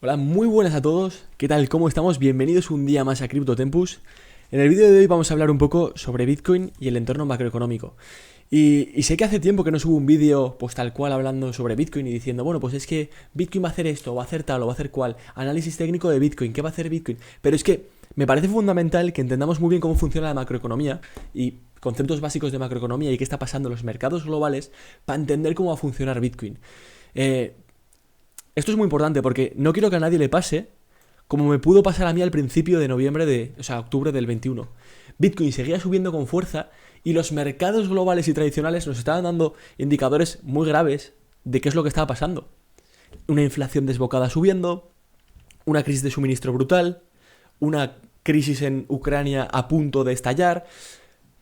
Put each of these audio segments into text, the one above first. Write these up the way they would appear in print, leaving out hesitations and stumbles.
Hola, muy buenas a todos. ¿Qué tal? ¿Cómo estamos? Bienvenidos un día más a CryptoTempus. En el vídeo de hoy vamos a hablar un poco sobre Bitcoin y el entorno macroeconómico. Y sé que hace tiempo que no subo un vídeo pues tal cual hablando sobre Bitcoin y diciendo, bueno, pues es que Bitcoin va a hacer esto, va a hacer tal o va a hacer cual. Análisis técnico de Bitcoin, ¿qué va a hacer Bitcoin? Pero es que me parece fundamental que entendamos muy bien cómo funciona la macroeconomía y conceptos básicos de macroeconomía y qué está pasando en los mercados globales para entender cómo va a funcionar Bitcoin. Esto es muy importante porque no quiero que a nadie le pase como me pudo pasar a mí al principio de octubre del 21. Bitcoin seguía subiendo con fuerza y los mercados globales y tradicionales nos estaban dando indicadores muy graves de qué es lo que estaba pasando. Una inflación desbocada subiendo, una crisis de suministro brutal, una crisis en Ucrania a punto de estallar.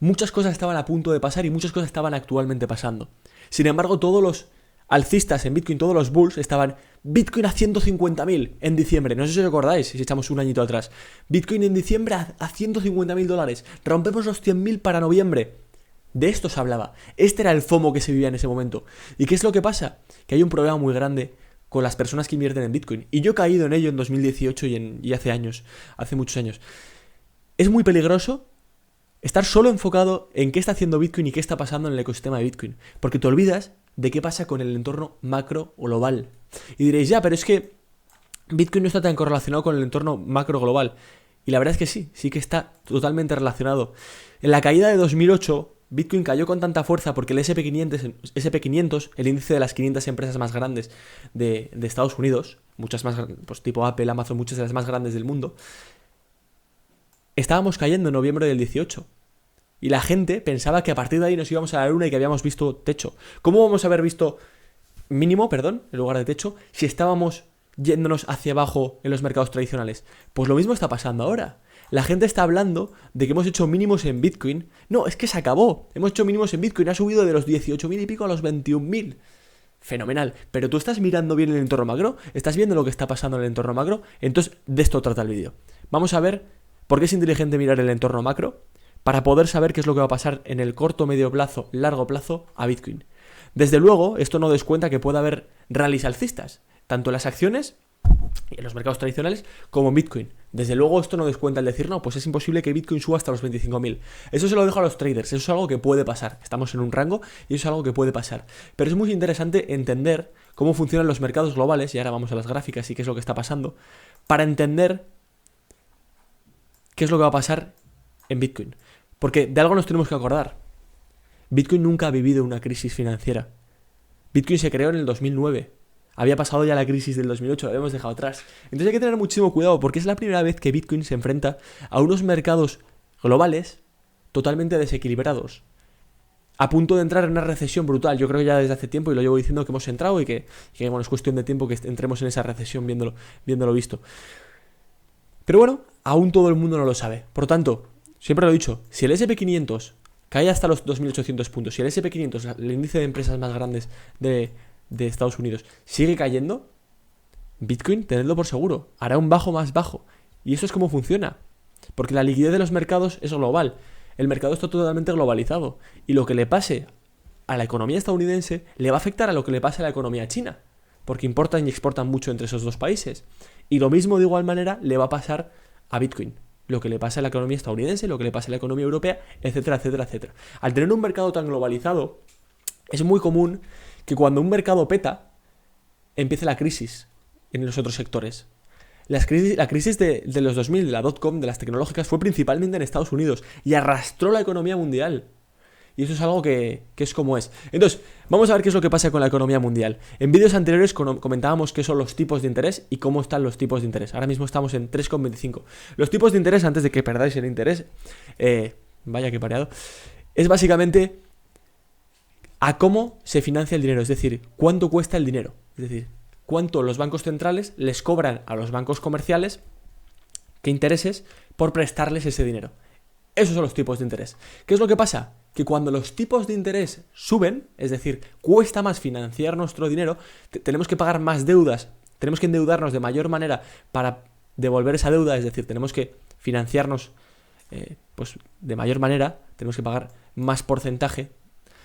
Muchas cosas estaban a punto de pasar y muchas cosas estaban actualmente pasando. Sin embargo, todos los alcistas en Bitcoin, todos los bulls, estaban Bitcoin a 150.000 en diciembre. No sé si os acordáis, si echamos un añito atrás. Bitcoin en diciembre a $150.000. Rompemos los 100.000 para noviembre. De esto se hablaba. Este era el FOMO que se vivía en ese momento. ¿Y qué es lo que pasa? Que hay un problema muy grande con las personas que invierten en Bitcoin. Y yo he caído en ello en 2018 y hace años, hace muchos años. Es muy peligroso estar solo enfocado en qué está haciendo Bitcoin y qué está pasando en el ecosistema de Bitcoin. Porque te olvidas de qué pasa con el entorno macro o global. Y diréis, ya, pero es que Bitcoin no está tan correlacionado con el entorno macro global. Y la verdad es que sí que está totalmente relacionado. En la caída de 2008, Bitcoin cayó con tanta fuerza porque el SP500, el índice de las 500 empresas más grandes de Estados Unidos, muchas más, pues tipo Apple, Amazon, muchas de las más grandes del mundo, estábamos cayendo en noviembre del 18. Y la gente pensaba que a partir de ahí nos íbamos a la luna y que habíamos visto techo. ¿Cómo vamos a haber visto mínimo, en lugar de techo, si estábamos yéndonos hacia abajo en los mercados tradicionales? Pues lo mismo está pasando ahora. La gente está hablando de que hemos hecho mínimos en Bitcoin. No, es que se acabó. Hemos hecho mínimos en Bitcoin. Ha subido de los 18.000 y pico a los 21.000. Fenomenal. Pero tú estás mirando bien el entorno macro. ¿Estás viendo lo que está pasando en el entorno macro? Entonces, de esto trata el vídeo. Vamos a ver por qué es inteligente mirar el entorno macro para poder saber qué es lo que va a pasar en el corto, medio plazo, largo plazo a Bitcoin. Desde luego, esto no descuenta que pueda haber rallies alcistas, tanto en las acciones y en los mercados tradicionales como en Bitcoin. Desde luego, esto no descuenta el decir, no, pues es imposible que Bitcoin suba hasta los 25.000. Eso se lo dejo a los traders, eso es algo que puede pasar. Estamos en un rango y eso es algo que puede pasar. Pero es muy interesante entender cómo funcionan los mercados globales, y ahora vamos a las gráficas y qué es lo que está pasando, para entender qué es lo que va a pasar en Bitcoin. Porque de algo nos tenemos que acordar. Bitcoin nunca ha vivido una crisis financiera. Bitcoin se creó en el 2009. Había pasado ya la crisis del 2008, la habíamos dejado atrás. Entonces hay que tener muchísimo cuidado porque es la primera vez que Bitcoin se enfrenta a unos mercados globales totalmente desequilibrados. A punto de entrar en una recesión brutal. Yo creo que ya desde hace tiempo, y lo llevo diciendo, que hemos entrado y que bueno, es cuestión de tiempo que entremos en esa recesión viéndolo visto. Pero bueno, aún todo el mundo no lo sabe. Por lo tanto, siempre lo he dicho, si el SP500 cae hasta los 2.800 puntos, si el SP500, el índice de empresas más grandes de Estados Unidos, sigue cayendo, Bitcoin, tenedlo por seguro, hará un bajo más bajo. Y eso es como funciona. Porque la liquidez de los mercados es global. El mercado está totalmente globalizado. Y lo que le pase a la economía estadounidense le va a afectar a lo que le pase a la economía china. Porque importan y exportan mucho entre esos dos países. Y lo mismo de igual manera le va a pasar a Bitcoin. Lo que le pasa a la economía estadounidense, lo que le pasa a la economía europea, etcétera, etcétera, etcétera. Al tener un mercado tan globalizado, es muy común que cuando un mercado peta, empiece la crisis en los otros sectores. La crisis de los 2000, de la .com, de las tecnológicas, fue principalmente en Estados Unidos y arrastró la economía mundial. Y eso es algo que es como es. Entonces, vamos a ver qué es lo que pasa con la economía mundial. En vídeos anteriores comentábamos qué son los tipos de interés y cómo están los tipos de interés. Ahora mismo estamos en 3,25. Los tipos de interés, antes de que perdáis el interés, vaya que pareado, es básicamente a cómo se financia el dinero. Es decir, cuánto cuesta el dinero. Es decir, cuánto los bancos centrales les cobran a los bancos comerciales, qué intereses, por prestarles ese dinero. Esos son los tipos de interés. ¿Qué es lo que pasa? Que cuando los tipos de interés suben, es decir, cuesta más financiar nuestro dinero, tenemos que pagar más deudas, tenemos que endeudarnos de mayor manera para devolver esa deuda, es decir, tenemos que financiarnos pues de mayor manera, tenemos que pagar más porcentaje.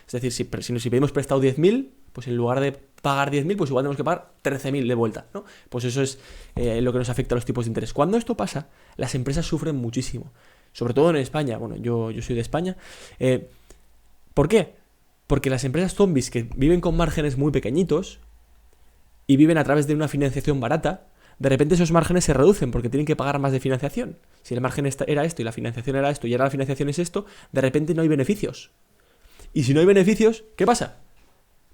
Es decir, si pedimos prestado 10.000, pues en lugar de pagar 10.000, pues igual tenemos que pagar 13.000 de vuelta, ¿no? Pues eso es lo que nos afecta a los tipos de interés. Cuando esto pasa, las empresas sufren muchísimo. Sobre todo en España. Bueno, yo soy de España. ¿Por qué? Porque las empresas zombies que viven con márgenes muy pequeñitos y viven a través de una financiación barata, de repente esos márgenes se reducen porque tienen que pagar más de financiación. Si el margen era esto y la financiación era esto y ahora la financiación es esto, de repente no hay beneficios. Y si no hay beneficios, ¿qué pasa?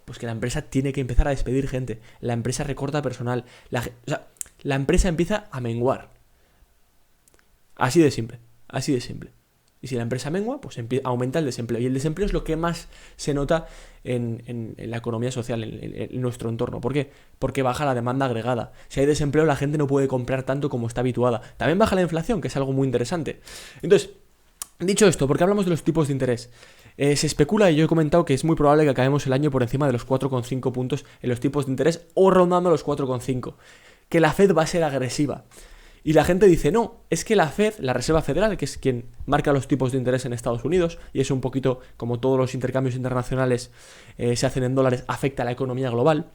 Pues que la empresa tiene que empezar a despedir gente. La empresa recorta personal. La empresa empieza a menguar. Así de simple. Así de simple. Y si la empresa mengua, pues aumenta el desempleo. Y el desempleo es lo que más se nota en la economía social, en nuestro entorno. ¿Por qué? Porque baja la demanda agregada. Si hay desempleo, la gente no puede comprar tanto como está habituada. También baja la inflación, que es algo muy interesante. Entonces, dicho esto, ¿por qué hablamos de los tipos de interés? Se especula, y yo he comentado que es muy probable que acabemos el año por encima de los 4,5 puntos en los tipos de interés o rondando los 4,5. Que la Fed va a ser agresiva. Y la gente dice, no, es que la Fed, la Reserva Federal, que es quien marca los tipos de interés en Estados Unidos, y es un poquito como todos los intercambios internacionales se hacen en dólares, afecta a la economía global.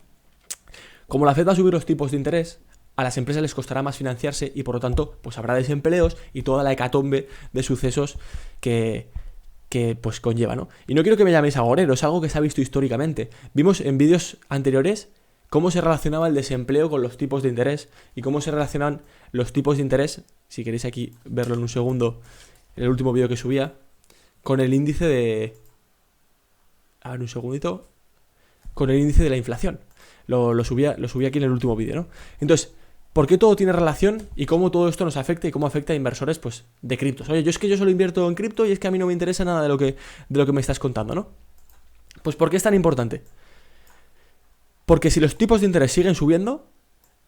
Como la Fed va a subir los tipos de interés, a las empresas les costará más financiarse y por lo tanto pues habrá desempleos y toda la hecatombe de sucesos que pues conlleva, ¿no? Y no quiero que me llaméis agorero, es algo que se ha visto históricamente. Vimos en vídeos anteriores cómo se relacionaba el desempleo con los tipos de interés y cómo se relacionan los tipos de interés, si queréis aquí verlo en un segundo, en el último vídeo que subía, con el índice de... A ver, un segundito. Con el índice de la inflación. Lo subí aquí en el último vídeo, ¿no? Entonces, ¿por qué todo tiene relación y cómo todo esto nos afecta y cómo afecta a inversores pues de criptos? Oye, yo solo invierto en cripto y es que a mí no me interesa nada de lo que me estás contando, ¿no? Pues ¿por qué es tan importante? Porque si los tipos de interés siguen subiendo,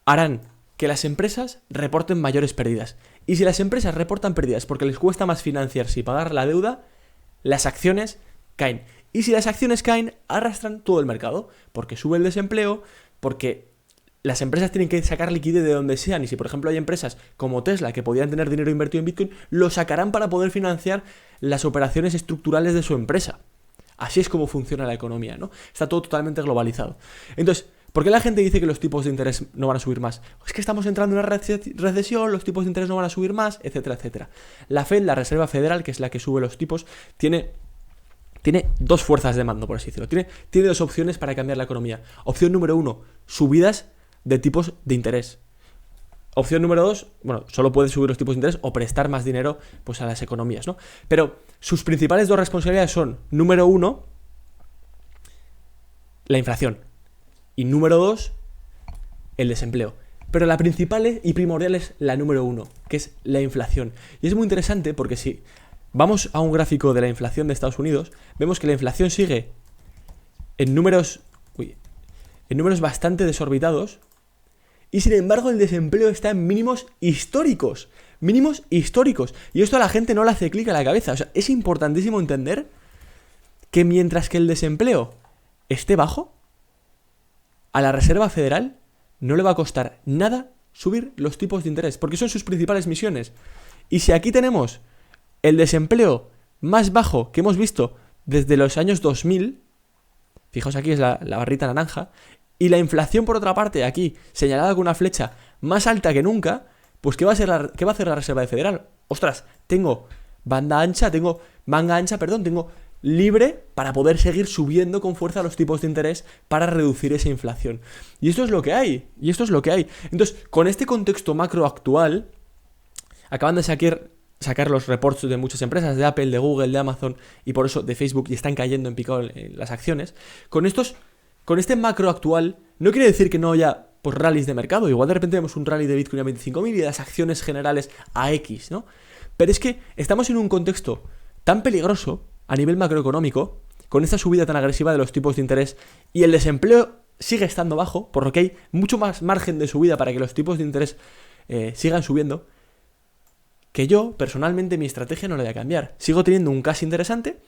harán que las empresas reporten mayores pérdidas. Y si las empresas reportan pérdidas porque les cuesta más financiarse y pagar la deuda, las acciones caen. Y si las acciones caen, arrastran todo el mercado. Porque sube el desempleo, porque las empresas tienen que sacar liquidez de donde sean. Y si, por ejemplo, hay empresas como Tesla que podían tener dinero invertido en Bitcoin, lo sacarán para poder financiar las operaciones estructurales de su empresa. Así es como funciona la economía, ¿no? Está todo totalmente globalizado. Entonces, ¿por qué la gente dice que los tipos de interés no van a subir más? Es que estamos entrando en una recesión, los tipos de interés no van a subir más, etcétera, etcétera. La Fed, la Reserva Federal, que es la que sube los tipos, tiene dos fuerzas de mando, por así decirlo. Tiene dos opciones para cambiar la economía. Opción número 1, subidas de tipos de interés. Opción número 2, bueno, solo puede subir los tipos de interés o prestar más dinero pues, a las economías, ¿no? Pero sus principales dos responsabilidades son, número 1, la inflación. Y número 2, el desempleo. Pero la principal y primordial es la número 1, que es la inflación. Y es muy interesante porque si vamos a un gráfico de la inflación de Estados Unidos, vemos que la inflación sigue en números bastante desorbitados. Y sin embargo el desempleo está en mínimos históricos. Mínimos históricos. Y esto a la gente no le hace clic a la cabeza. O sea, es importantísimo entender que mientras que el desempleo esté bajo, a la Reserva Federal no le va a costar nada subir los tipos de interés. Porque son sus principales misiones. Y si aquí tenemos el desempleo más bajo que hemos visto desde los años 2000, fijaos aquí es la barrita naranja, y la inflación, por otra parte, aquí, señalada con una flecha más alta que nunca, pues ¿qué va a hacer la Reserva Federal? Ostras, tengo manga ancha, tengo libre para poder seguir subiendo con fuerza los tipos de interés para reducir esa inflación. Y esto es lo que hay, Entonces, con este contexto macro actual, acaban de sacar los reports de muchas empresas, de Apple, de Google, de Amazon y por eso de Facebook, y están cayendo en picado las acciones. Con este macro actual, no quiere decir que no haya pues, rallies de mercado. Igual de repente vemos un rally de Bitcoin a 25.000 y de las acciones generales a X, ¿no? Pero es que estamos en un contexto tan peligroso a nivel macroeconómico, con esta subida tan agresiva de los tipos de interés y el desempleo sigue estando bajo, por lo que hay mucho más margen de subida para que los tipos de interés sigan subiendo, que yo, personalmente, mi estrategia no la voy a cambiar. Sigo teniendo un cash interesante,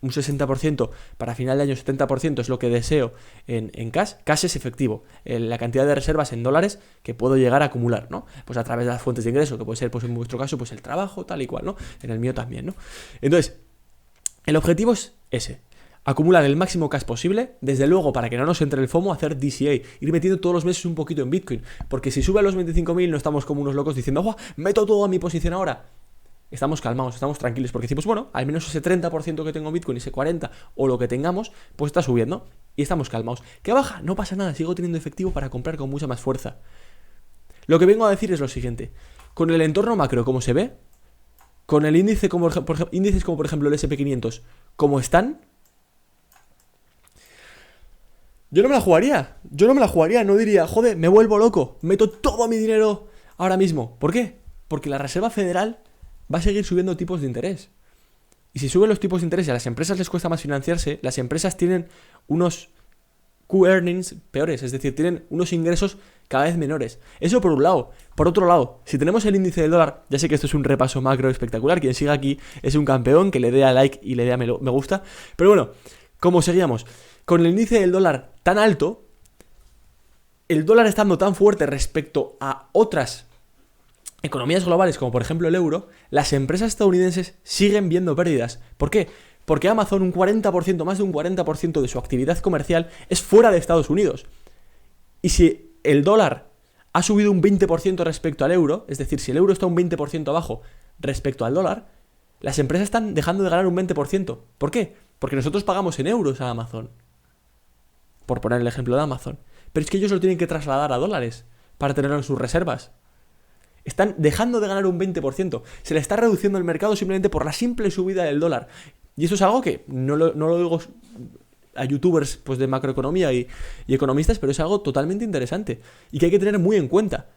un 60%, para final de año 70% es lo que deseo en cash. Cash es efectivo, la cantidad de reservas en dólares que puedo llegar a acumular, ¿no? Pues a través de las fuentes de ingreso, que puede ser, pues en vuestro caso, pues el trabajo, tal y cual, ¿no? En el mío también, ¿no? Entonces, el objetivo es ese. acumular el máximo cash posible, desde luego para que no nos entre el FOMO, hacer DCA, ir metiendo todos los meses un poquito en Bitcoin, porque si sube a los 25.000 no estamos como unos locos diciendo, ¡oh, meto todo a mi posición ahora! Estamos calmados, estamos tranquilos, porque decimos, bueno, al menos ese 30% que tengo en Bitcoin, ese 40% o lo que tengamos, pues está subiendo y estamos calmados. ¿Qué baja? No pasa nada, sigo teniendo efectivo para comprar con mucha más fuerza. Lo que vengo a decir es lo siguiente, con el entorno macro como se ve, con el índice índices como por ejemplo el SP500 como están, yo no me la jugaría, no diría, joder, me vuelvo loco, meto todo mi dinero ahora mismo. ¿Por qué? Porque la Reserva Federal va a seguir subiendo tipos de interés. Y si suben los tipos de interés y a las empresas les cuesta más financiarse, las empresas tienen unos Q-earnings peores, es decir, tienen unos ingresos cada vez menores. Eso por un lado. Por otro lado, si tenemos el índice del dólar, ya sé que esto es un repaso macro espectacular, quien siga aquí es un campeón, que le dé a like y le dé a me gusta, pero bueno, como seguíamos, con el índice del dólar tan alto, el dólar estando tan fuerte respecto a otras economías globales, como por ejemplo el euro, las empresas estadounidenses siguen viendo pérdidas. ¿Por qué? Porque Amazon, un 40%, más de un 40% de su actividad comercial es fuera de Estados Unidos. Y si el dólar ha subido un 20% respecto al euro, es decir, si el euro está un 20% abajo respecto al dólar, las empresas están dejando de ganar un 20%. ¿Por qué? Porque nosotros pagamos en euros a Amazon. Por poner el ejemplo de Amazon. Pero es que ellos lo tienen que trasladar a dólares para tenerlo en sus reservas. Están dejando de ganar un 20%. Se le está reduciendo el mercado simplemente por la simple subida del dólar. Y eso es algo que no lo digo a youtubers pues, de macroeconomía y economistas, pero es algo totalmente interesante y que hay que tener muy en cuenta.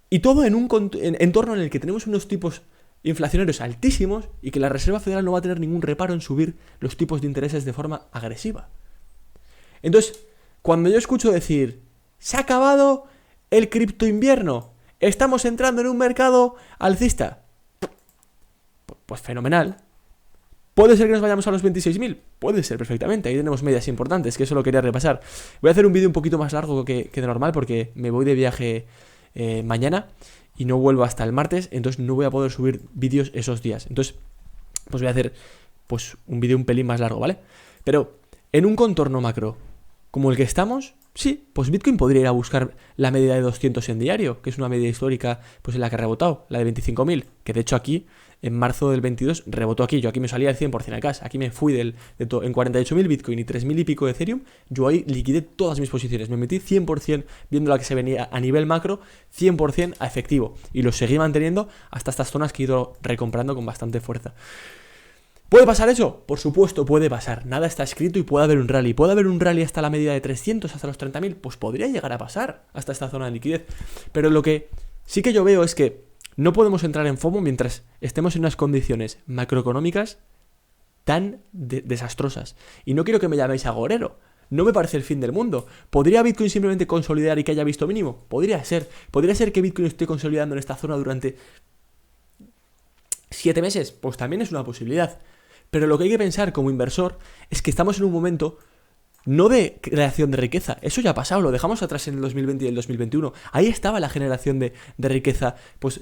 Y todo en un entorno en el que tenemos unos tipos inflacionarios altísimos y que la Reserva Federal no va a tener ningún reparo en subir los tipos de intereses de forma agresiva. Entonces, cuando yo escucho decir, se ha acabado el cripto invierno, estamos entrando en un mercado alcista, pues fenomenal. ¿Puede ser que nos vayamos a los 26.000? Puede ser perfectamente, ahí tenemos medias importantes, que eso lo quería repasar. Voy a hacer un vídeo un poquito más largo que de normal porque me voy de viaje mañana y no vuelvo hasta el martes, entonces no voy a poder subir vídeos esos días. Entonces, pues voy a hacer pues un vídeo un pelín más largo, ¿vale? Pero en un contorno macro como el que estamos, sí, pues Bitcoin podría ir a buscar la media de 200 en diario, que es una media histórica pues en la que ha rebotado, la de 25.000, que de hecho aquí, en marzo del 22, rebotó aquí. Yo aquí me salía al 100% a casa, aquí me fui en 48.000 Bitcoin y 3.000 y pico de Ethereum, yo ahí liquidé todas mis posiciones, me metí 100% viendo la que se venía a nivel macro, 100% a efectivo, y lo seguí manteniendo hasta estas zonas que he ido recomprando con bastante fuerza. ¿Puede pasar eso? Por supuesto, puede pasar. Nada está escrito y puede haber un rally. ¿Puede haber un rally hasta la medida de 300, hasta los 30.000? Pues podría llegar a pasar hasta esta zona de liquidez. Pero lo que sí que yo veo es que no podemos entrar en FOMO mientras estemos en unas condiciones macroeconómicas tan desastrosas. Y no quiero que me llaméis agorero. No me parece el fin del mundo. ¿Podría Bitcoin simplemente consolidar y que haya visto mínimo? Podría ser. ¿Podría ser que Bitcoin esté consolidando en esta zona durante 7 meses? Pues también es una posibilidad. Pero lo que hay que pensar como inversor es que estamos en un momento no de creación de riqueza. Eso ya ha pasado, lo dejamos atrás en el 2020 y el 2021. Ahí estaba la generación de riqueza, pues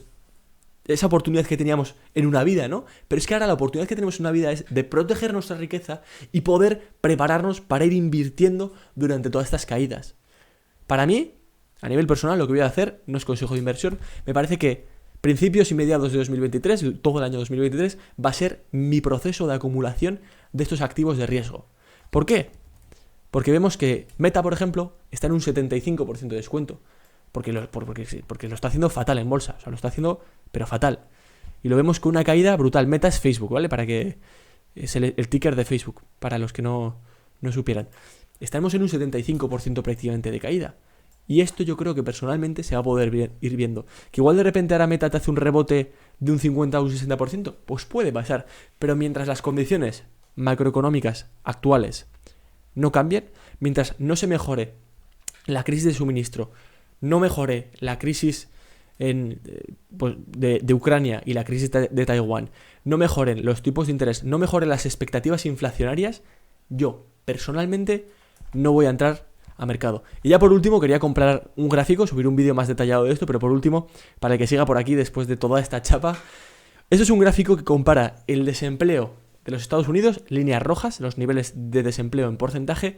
esa oportunidad que teníamos en una vida, ¿no? Pero es que ahora la oportunidad que tenemos en una vida es de proteger nuestra riqueza y poder prepararnos para ir invirtiendo durante todas estas caídas. Para mí, a nivel personal, lo que voy a hacer no es consejo de inversión. Me parece que principios y mediados de 2023, todo el año 2023, va a ser mi proceso de acumulación de estos activos de riesgo. ¿Por qué? Porque vemos que Meta, por ejemplo, está en un 75% de descuento. Porque lo está haciendo fatal en bolsa. O sea, lo está haciendo, pero fatal. Y lo vemos con una caída brutal. Meta es Facebook, ¿vale? Para que es el ticker de Facebook, para los que no supieran. Estamos en un 75% prácticamente de caída. Y esto yo creo que personalmente se va a poder ir viendo. Que igual de repente ahora Meta te hace un rebote de un 50 o un 60%. Pues puede pasar. Pero mientras las condiciones macroeconómicas actuales no cambien, mientras no se mejore la crisis de suministro, no mejore la crisis de Ucrania y la crisis de Taiwán, no mejoren los tipos de interés, no mejoren las expectativas inflacionarias, yo personalmente no voy a entrar a mercado. Y ya por último quería comprar un gráfico, subir un vídeo más detallado de esto, pero por último, para el que siga por aquí después de toda esta chapa, esto es un gráfico que compara el desempleo de los Estados Unidos, líneas rojas, los niveles de desempleo en porcentaje,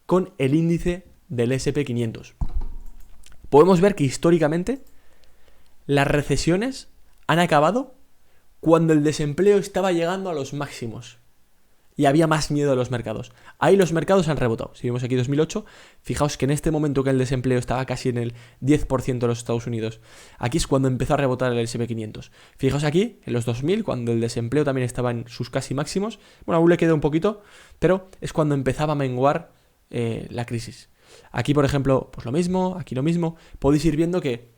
con el índice del SP500. Podemos ver que históricamente las recesiones han acabado cuando el desempleo estaba llegando a los máximos y había más miedo de los mercados. Ahí los mercados han rebotado. Si vemos aquí 2008, fijaos que en este momento que el desempleo estaba casi en el 10% de los Estados Unidos, aquí es cuando empezó a rebotar el SP500. Fijaos aquí, en los 2000, cuando el desempleo también estaba en sus casi máximos, bueno, aún le queda un poquito, pero es cuando empezaba a menguar la crisis. Aquí, por ejemplo, pues lo mismo, aquí lo mismo. Podéis ir viendo que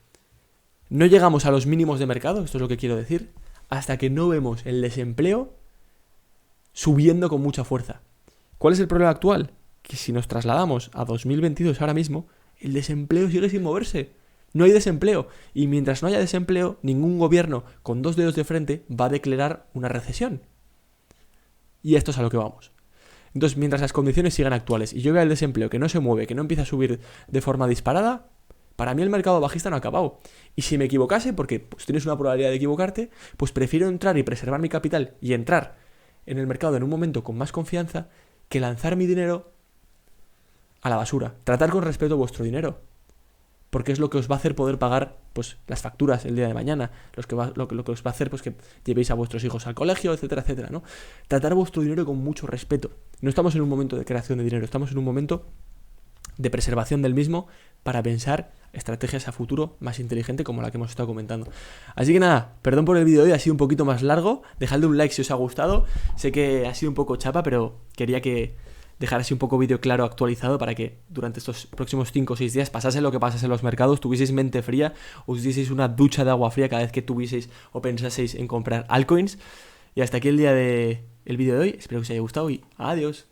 no llegamos a los mínimos de mercado, esto es lo que quiero decir, hasta que no vemos el desempleo subiendo con mucha fuerza. ¿Cuál es el problema actual? Que si nos trasladamos a 2022 ahora mismo, el desempleo sigue sin moverse. No hay desempleo. Y mientras no haya desempleo, ningún gobierno con 2 dedos de frente va a declarar una recesión. Y esto es a lo que vamos. Entonces, mientras las condiciones sigan actuales y yo vea el desempleo que no se mueve, que no empieza a subir de forma disparada, para mí el mercado bajista no ha acabado. Y si me equivocase, porque pues, tienes una probabilidad de equivocarte, pues prefiero entrar y preservar mi capital y entrar en el mercado en un momento con más confianza que lanzar mi dinero a la basura. Tratar con respeto vuestro dinero, porque es lo que os va a hacer poder pagar pues las facturas el día de mañana, lo que os va a hacer pues que llevéis a vuestros hijos al colegio, etcétera, etcétera, ¿no? Tratar vuestro dinero con mucho respeto. No estamos en un momento de creación de dinero, estamos en un momento de preservación del mismo para pensar estrategias a futuro más inteligente como la que hemos estado comentando. Así que nada, perdón por el vídeo de hoy, ha sido un poquito más largo, dejadle un like si os ha gustado, sé que ha sido un poco chapa, pero quería que dejar así un poco vídeo claro, actualizado, para que durante estos próximos 5 o 6 días pasase lo que pasase en los mercados, tuvieseis mente fría, os dieseis una ducha de agua fría cada vez que tuvieseis o pensaseis en comprar altcoins. Y hasta aquí el vídeo de hoy, espero que os haya gustado y adiós.